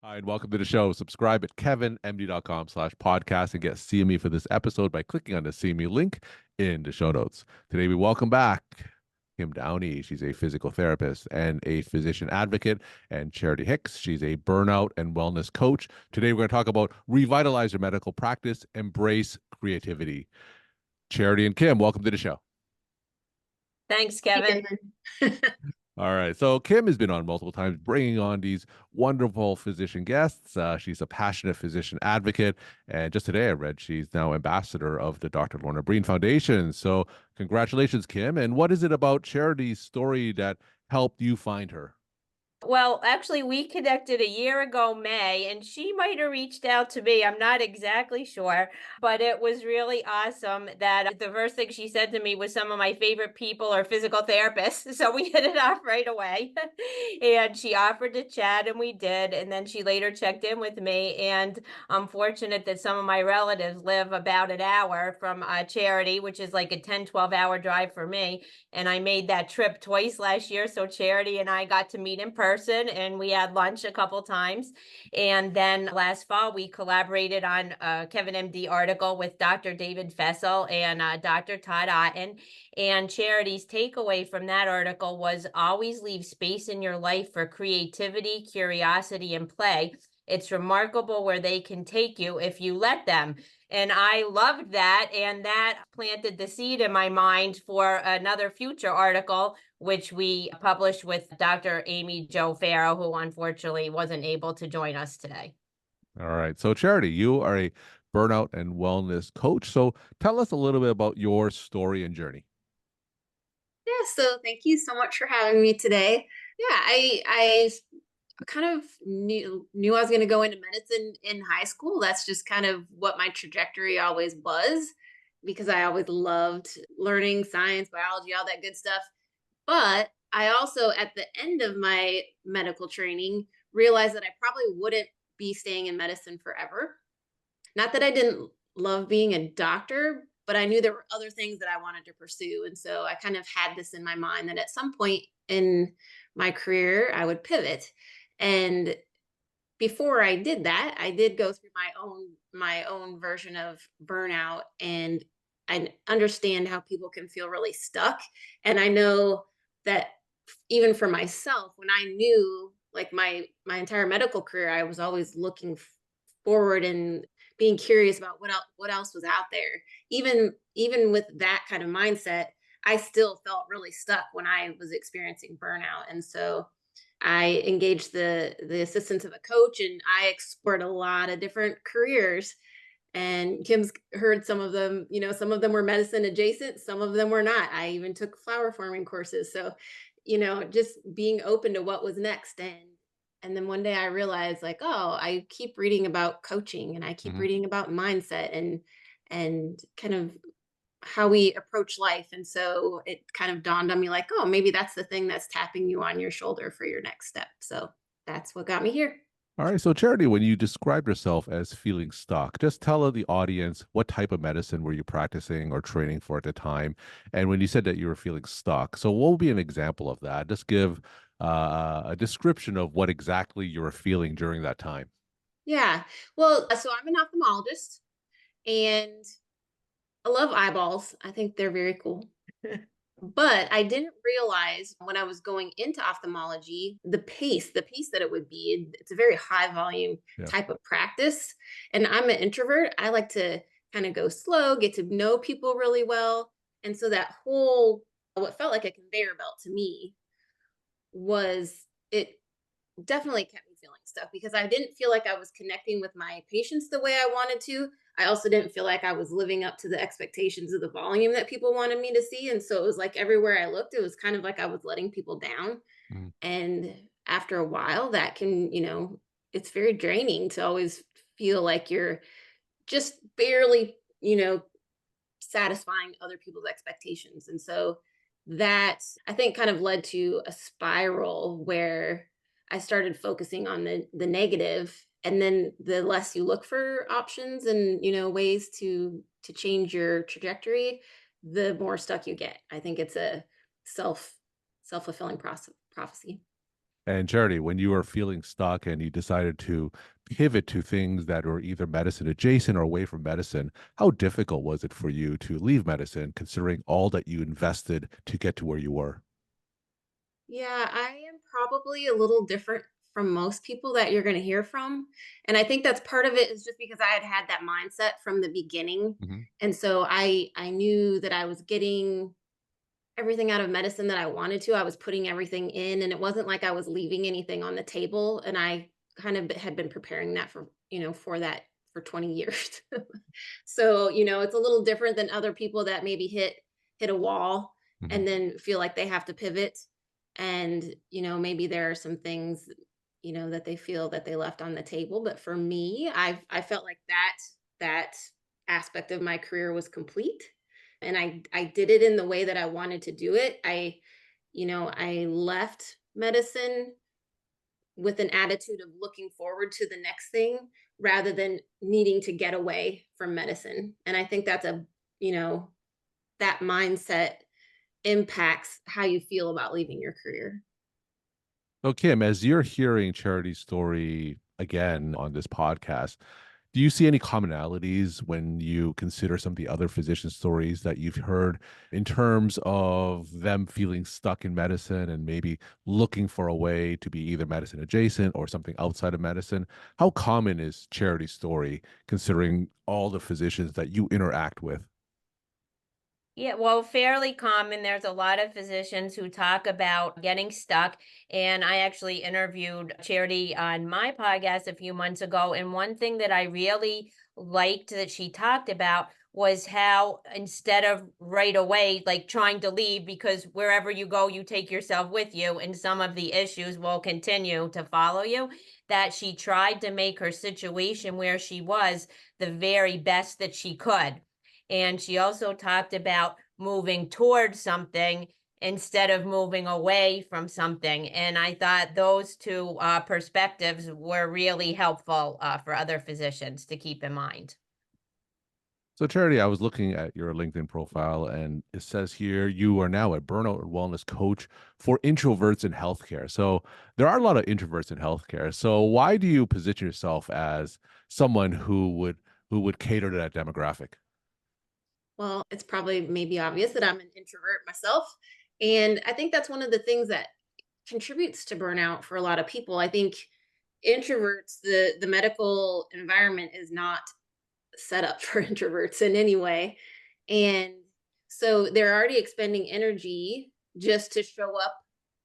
Hi, and welcome to the show. Subscribe at kevinmd.com/podcast and get CME for this episode by clicking on the CME link in the show notes. Today, we welcome back Kim Downey. She's a physical therapist and a physician advocate, and Charity Hix. She's a burnout and wellness coach. Today, we're going to talk about revitalize your medical practice, embrace creativity. Charity and Kim, welcome to the show. Thanks, Hey, Kevin. Kevin. All right. So Kim has been on multiple times, bringing on these wonderful physician guests. She's a passionate physician advocate. And just today I read she's now ambassador of the Dr. Lorna Breen Foundation. So congratulations, Kim. And what is it about Charity's story that helped you find her? Well, actually, we connected a year ago, May, and she might have reached out to me. I'm not exactly sure, but it was really awesome that the first thing she said to me was some of my favorite people are physical therapists. So we hit it off right away. And she offered to chat, and we did. And then she later checked in with me. And I'm fortunate that some of my relatives live about an hour from Charity, which is like a 10-12 hour drive for me. And I made that trip twice last year. So Charity and I got to meet in person and we had lunch a couple times. And then last fall, we collaborated on a Kevin MD article with Dr. David Fessel and Dr. Todd Otten. And Charity's takeaway from that article was always leave space in your life for creativity, curiosity, and play. It's remarkable where they can take you if you let them. And I loved that. And that planted the seed in my mind for another future article, which we published with Dr. Amy Jo Farrow, who unfortunately wasn't able to join us today. All right. So Charity, you are a burnout and wellness coach. So tell us a little bit about your story and journey. Yeah, so thank you so much for having me today. Yeah, I kind of knew I was going to go into medicine in high school. That's just kind of what my trajectory always was because I always loved learning science, biology, all that good stuff. But I also, at the end of my medical training, realized that I probably wouldn't be staying in medicine forever. Not that I didn't love being a doctor, but I knew there were other things that I wanted to pursue. And so I kind of had this in my mind that at some point in my career, I would pivot. And before I did that, I did go through my own version of burnout, and I understand how people can feel really stuck. And I know that even for myself, when I knew like my entire medical career, I was always looking forward and being curious about what else was out there. Even with that kind of mindset, I still felt really stuck when I was experiencing burnout. And so I engaged the assistance of a coach, and I explored a lot of different careers. And Kim's heard some of them, some of them were medicine adjacent, some of them were not. I even took flower farming courses. So, just being open to what was next. And then one day I realized like, oh, I keep reading about coaching and I keep Mhm. reading about mindset and kind of how we approach life. And so it kind of dawned on me like, oh, maybe that's the thing that's tapping you on your shoulder for your next step. So that's what got me here. All right. So, Charity, when you described yourself as feeling stuck, just tell the audience what type of medicine were you practicing or training for at the time. And when you said that you were feeling stuck, so what would be an example of that? Just give a description of what exactly you were feeling during that time. Yeah. Well, so I'm an ophthalmologist and I love eyeballs. I think they're very cool. But I didn't realize when I was going into ophthalmology, the pace that it would be. It's a very high volume Yeah. type of practice. And I'm an introvert. I like to kind of go slow, get to know people really well. And so that whole, what felt like a conveyor belt to me was it definitely kept me feeling stuck because I didn't feel like I was connecting with my patients the way I wanted to. I also didn't feel like I was living up to the expectations of the volume that people wanted me to see. And so it was like everywhere I looked, it was kind of like I was letting people down. Mhm. And after a while, that can, it's very draining to always feel like you're just barely, satisfying other people's expectations. And so that I think kind of led to a spiral where I started focusing on the negative, and then the less you look for options and ways to change your trajectory, the more stuck you get. I think it's a self-fulfilling prophecy. And Charity, when you were feeling stuck and you decided to pivot to things that were either medicine adjacent or away from medicine, how difficult was it for you to leave medicine, considering all that you invested to get to where you were? Yeah, I am probably a little different from most people that you're going to hear from. And I think that's part of it is just because I had had that mindset from the beginning. Hmm. And so I knew that I was getting everything out of medicine that I wanted to. I was putting everything in, and it wasn't like I was leaving anything on the table. And I kind of had been preparing that for, for that for 20 years. So, it's a little different than other people that maybe hit a wall Hmm. and then feel like they have to pivot. And, maybe there are some things, that they feel that they left on the table. But for me, I felt like that aspect of my career was complete. And I did it in the way that I wanted to do it. I left medicine with an attitude of looking forward to the next thing rather than needing to get away from medicine. And I think that mindset impacts how you feel about leaving your career. So, Kim, as you're hearing Charity's story again on this podcast, do you see any commonalities when you consider some of the other physician stories that you've heard in terms of them feeling stuck in medicine and maybe looking for a way to be either medicine adjacent or something outside of medicine? How common is Charity's story considering all the physicians that you interact with? Yeah, well, fairly common. There's a lot of physicians who talk about getting stuck. And I actually interviewed Charity on my podcast a few months ago. And one thing that I really liked that she talked about was how instead of right away, like trying to leave, because wherever you go, you take yourself with you, and some of the issues will continue to follow you, that she tried to make her situation where she was the very best that she could. And she also talked about moving towards something instead of moving away from something. And I thought those two perspectives were really helpful for other physicians to keep in mind. So, Charity, I was looking at your LinkedIn profile, and it says here you are now a burnout and wellness coach for introverts in healthcare. So, there are a lot of introverts in healthcare. So, why do you position yourself as someone who would cater to that demographic? Well, it's probably maybe obvious that I'm an introvert myself. And I think that's one of the things that contributes to burnout for a lot of people. I think introverts, the medical environment is not set up for introverts in any way. And so they're already expending energy just to show up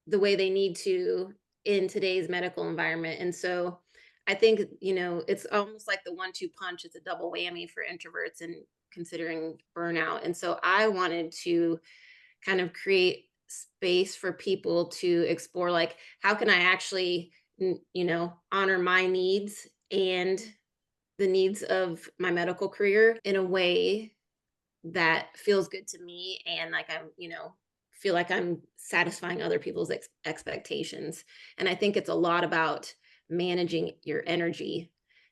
the way they need to in today's medical environment. And so I think, it's almost like the 1-2 punch. It's a double whammy for introverts and considering burnout. And so I wanted to kind of create space for people to explore, like, how can I actually, honor my needs and the needs of my medical career in a way that feels good to me, and like I'm, feel like I'm satisfying other people's expectations. And I think it's a lot about managing your energy.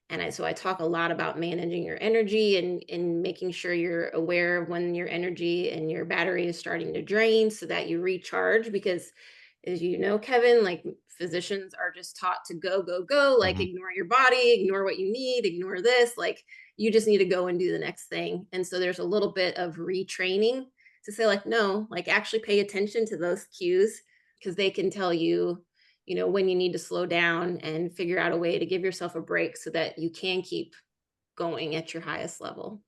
And so I talk a lot about managing your energy and making sure you're aware of when your energy and your battery is starting to drain so that you recharge. Because as you know, Kevin, like, physicians are just taught to go, go, go, like, Mhm. ignore your body, ignore what you need, ignore this. Like, you just need to go and do the next thing. And so there's a little bit of retraining to say, like, no, like, actually pay attention to those cues, because they can tell you, when you need to slow down and figure out a way to give yourself a break so that you can keep going at your highest level.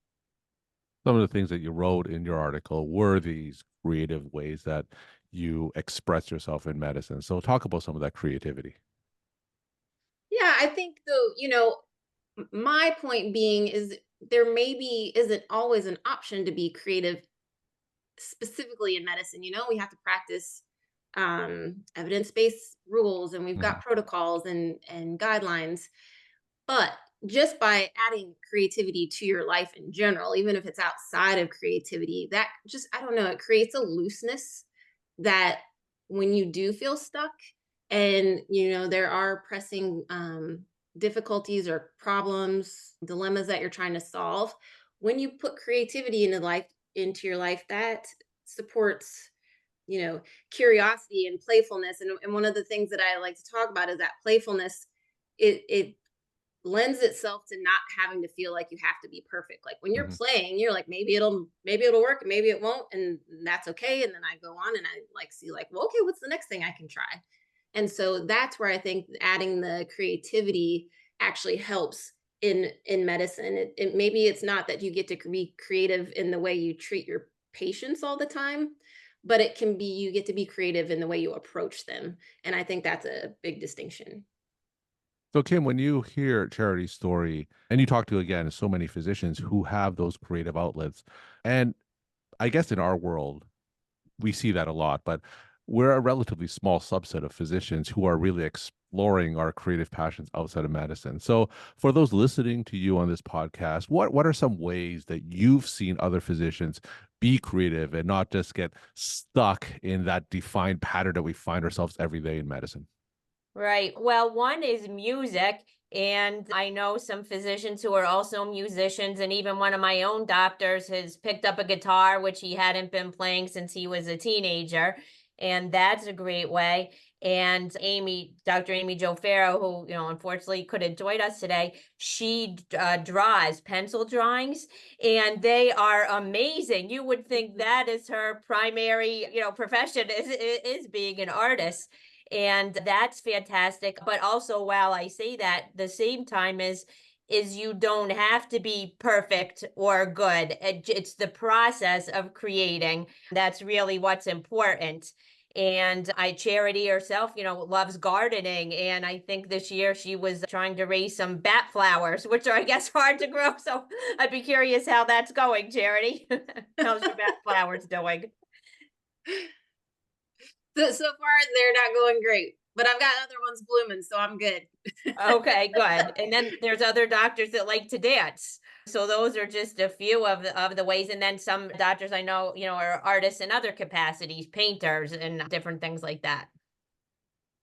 Some of the things that you wrote in your article were these creative ways that you express yourself in medicine. So, talk about some of that creativity. Yeah, I think though, my point being is there maybe isn't always an option to be creative specifically in medicine. We have to practice evidence-based rules, and we've Mhm. got protocols and guidelines. But just by adding creativity to your life in general, even if it's outside of creativity, that just, I don't know, it creates a looseness that when you do feel stuck and, there are pressing difficulties or problems, dilemmas that you're trying to solve, when you put creativity into your life, that supports curiosity and playfulness. And one of the things that I like to talk about is that playfulness, it lends itself to not having to feel like you have to be perfect. Like when you're Hmm. playing, you're like, maybe it'll work and maybe it won't. And that's okay. And then I go on and I like see like, well, okay, what's the next thing I can try? And so that's where I think adding the creativity actually helps in medicine. Maybe it's not that you get to be creative in the way you treat your patients all the time, but it can be you get to be creative in the way you approach them. And I think that's a big distinction. So, Kim, when you hear Charity's story, and you talk to, again, so many physicians who have those creative outlets, and I guess in our world, we see that a lot, but we're a relatively small subset of physicians who are really exploring our creative passions outside of medicine. So, for those listening to you on this podcast, what are some ways that you've seen other physicians be creative and not just get stuck in that defined pattern that we find ourselves every day in medicine? Right. Well, one is music. And I know some physicians who are also musicians. And even one of my own doctors has picked up a guitar, which he hadn't been playing since he was a teenager. And that's a great way. And Dr. Amy Jo Farrow, who, unfortunately couldn't join us today, she draws pencil drawings and they are amazing. You would think that is her primary, profession is being an artist. And that's fantastic. But also, while I say that, the same time is you don't have to be perfect or good. It's the process of creating. That's really what's important. And Charity herself, loves gardening. And I think this year she was trying to raise some bat flowers, which are, I guess, hard to grow. So I'd be curious how that's going, Charity. How's your bat flowers doing? So far, they're not going great, but I've got other ones blooming, so I'm good. Okay, good. And then there's other doctors that like to dance. So those are just a few of the ways. And then some doctors I know, are artists in other capacities, painters and different things like that.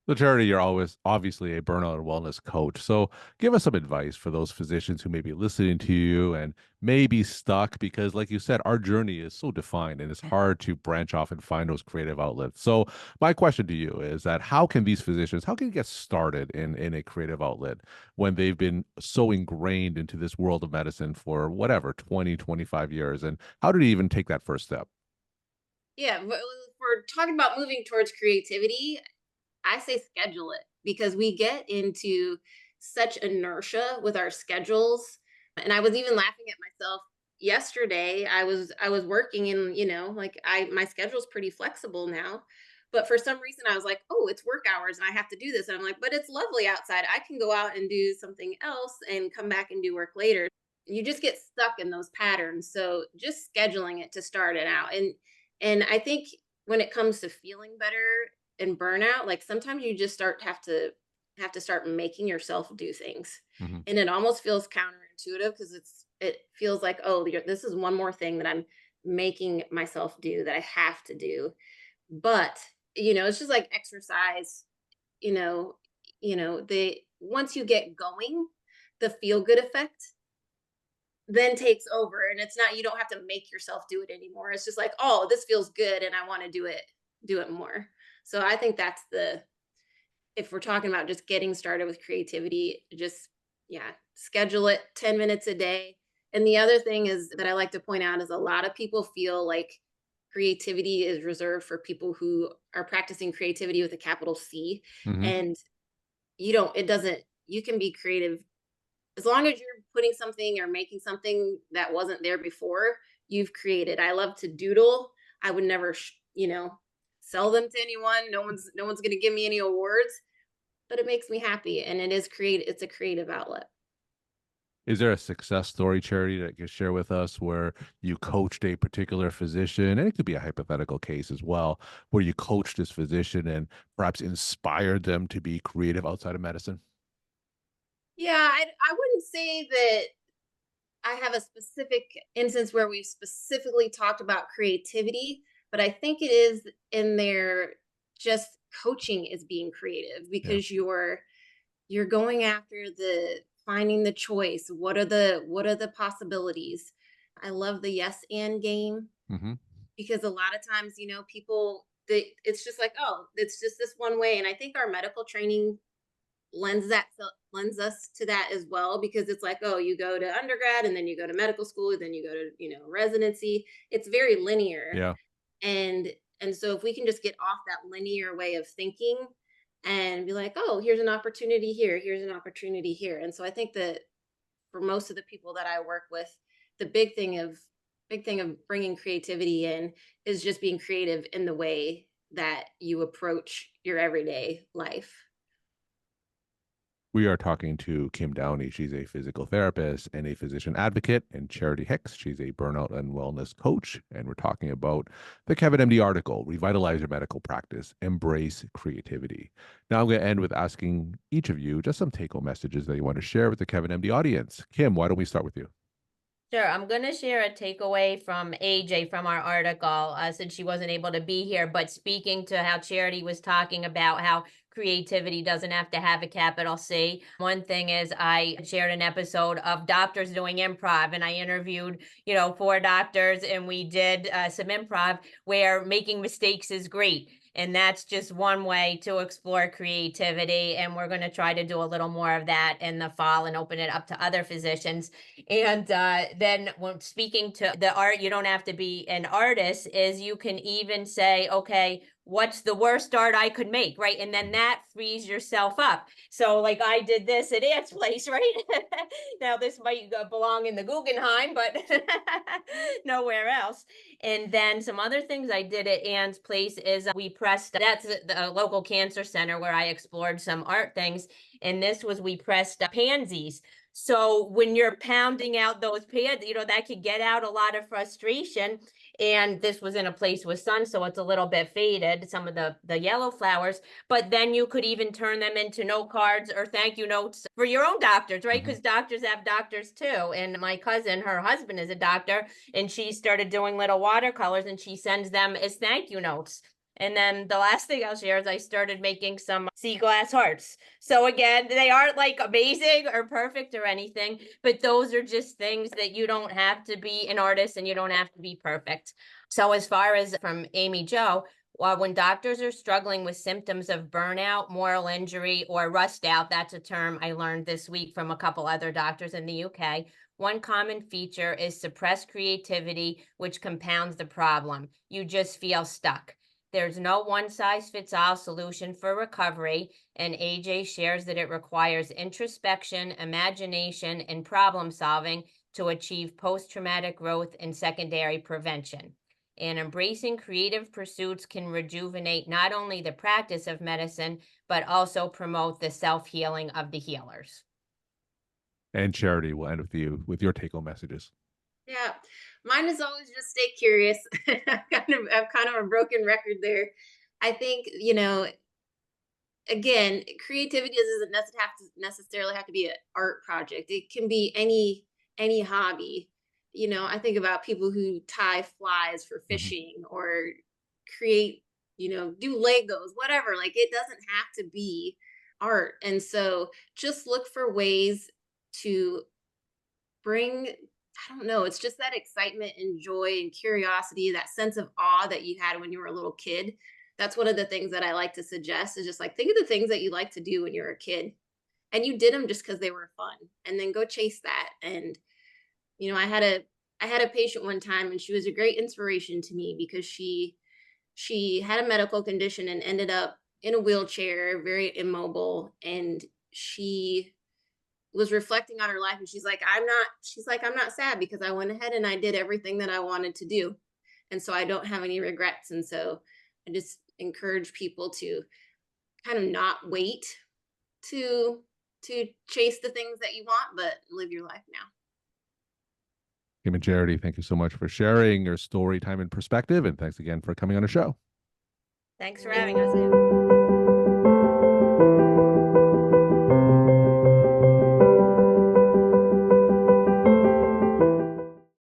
So, Charity, you're always obviously a burnout and wellness coach. So, give us some advice for those physicians who may be listening to you and may be stuck because, like you said, our journey is so defined and it's hard to branch off and find those creative outlets. So, my question to you is that how can these physicians, how can you get started in a creative outlet when they've been so ingrained into this world of medicine for whatever, 20, 25 years? And how do they even take that first step? Yeah, but if we're talking about moving towards creativity, I say schedule it because we get into such inertia with our schedules. And I was even laughing at myself yesterday. I was working and like my schedule's pretty flexible now. But for some reason I was like, oh, it's work hours and I have to do this. And I'm like, but it's lovely outside. I can go out and do something else and come back and do work later. You just get stuck in those patterns. So just scheduling it to start it out. And I think when it comes to feeling better and burnout, like sometimes you just have to start making yourself do things. Mhm. And it almost feels counterintuitive because it feels like, oh, this is one more thing that I'm making myself do that I have to do. But, it's just like exercise, you know, the once you get going, the feel good effect then takes over and it's not you don't have to make yourself do it anymore. It's just like, oh, this feels good and I want to do it more. So I think that's the if we're talking about just getting started with creativity, just yeah, schedule it 10 minutes a day. And the other thing is that I like to point out is a lot of people feel like creativity is reserved for people who are practicing creativity with a capital C. Mhm. And it doesn't, you can be creative as long as you're putting something or making something that wasn't there before, you've created. I love to doodle. I would never, sell them to anyone. No one's going to give me any awards, but it makes me happy and it's a creative outlet. Is there a success story, Charity, that you can share with us where you coached a particular physician, and it could be a hypothetical case as well, where you coached this physician and perhaps inspired them to be creative outside of medicine? Yeah, I wouldn't say that I have a specific instance where we've specifically talked about creativity, but I think it is in there just coaching is being creative Yeah. because you're going after the finding the choice. What are the possibilities? I love the yes and game Hmm. because a lot of times, people it's just like, oh, it's just this one way. And I think our medical training lends us to that as well, because it's like, oh, you go to undergrad and then you go to medical school, then you go to, residency. It's very linear. Yeah. And so if we can just get off that linear way of thinking and be like, oh, here's an opportunity here, here's an opportunity here. And so I think that for most of the people that I work with, the big thing of bringing creativity in is just being creative in the way that you approach your everyday life. We are talking to Kim Downey. She's a physical therapist and a physician advocate, and Charity Hix. She's a burnout and wellness coach. And we're talking about the Kevin MD article, Revitalize Your Medical Practice, Embrace Creativity. Now I'm going to end with asking each of you just some take-home messages that you want to share with the Kevin MD audience. Kim, why don't we start with you? Sure. I'm going to share a takeaway from AJ from our article, since she wasn't able to be here, but speaking to how Charity was talking about how creativity doesn't have to have a capital C. One thing is I shared an episode of doctors doing improv, and I interviewed, 4 doctors, and we did some improv where making mistakes is great. And that's just one way to explore creativity. And we're going to try to do a little more of that in the fall and open it up to other physicians. And then when speaking to the art, you don't have to be an artist, is you can even say, okay, what's the worst art I could make, right? And then that frees yourself up. So like I did this at Ant's place, right? Now this might belong in the Guggenheim, but nowhere else. And then some other things I did at Ant's place is we pressed, that's the local cancer center where I explored some art things. And this was, we pressed pansies. So when you're pounding out those pads, that could get out a lot of frustration. And this was in a place with sun, so it's a little bit faded, some of the yellow flowers. But then you could even turn them into note cards or thank you notes for your own doctors, right? Because doctors have doctors too. And my cousin, her husband is a doctor, and she started doing little watercolors, and she sends them as thank you notes. And then the last thing I'll share is I started making some sea glass hearts. So again, they aren't like amazing or perfect or anything, but those are just things that you don't have to be an artist and you don't have to be perfect. So as far as from Amy Jo, when doctors are struggling with symptoms of burnout, moral injury, or rust out, that's a term I learned this week from a couple other doctors in the UK. One common feature is suppressed creativity, which compounds the problem. You just feel stuck. There's no one-size-fits-all solution for recovery, and AJ shares that it requires introspection, imagination, and problem solving to achieve post-traumatic growth and secondary prevention. And embracing creative pursuits can rejuvenate not only the practice of medicine, but also promote the self-healing of the healers. And Charity, we'll end with you with your take-home messages. Yeah, mine is always just stay curious. I'm kind of a broken record there. I think, again, creativity doesn't necessarily have to be an art project. It can be any hobby. I think about people who tie flies for fishing or create, do Legos, whatever. Like it doesn't have to be art. And so just look for ways to bring, I don't know, it's just that excitement and joy and curiosity, that sense of awe that you had when you were a little kid. That's one of the things that I like to suggest, is just like, think of the things that you like to do when you're a kid and you did them just because they were fun, and then go chase that. And, I had a patient one time, and she was a great inspiration to me because she had a medical condition and ended up in a wheelchair, very immobile. And she was reflecting on her life, and she's like, I'm not sad because I went ahead and I did everything that I wanted to do. And so I don't have any regrets. And so I just encourage people to kind of not wait to chase the things that you want, but live your life now. Kim and Charity, thank you so much for sharing your story, time, and perspective. And thanks again for coming on the show. Thanks for having us.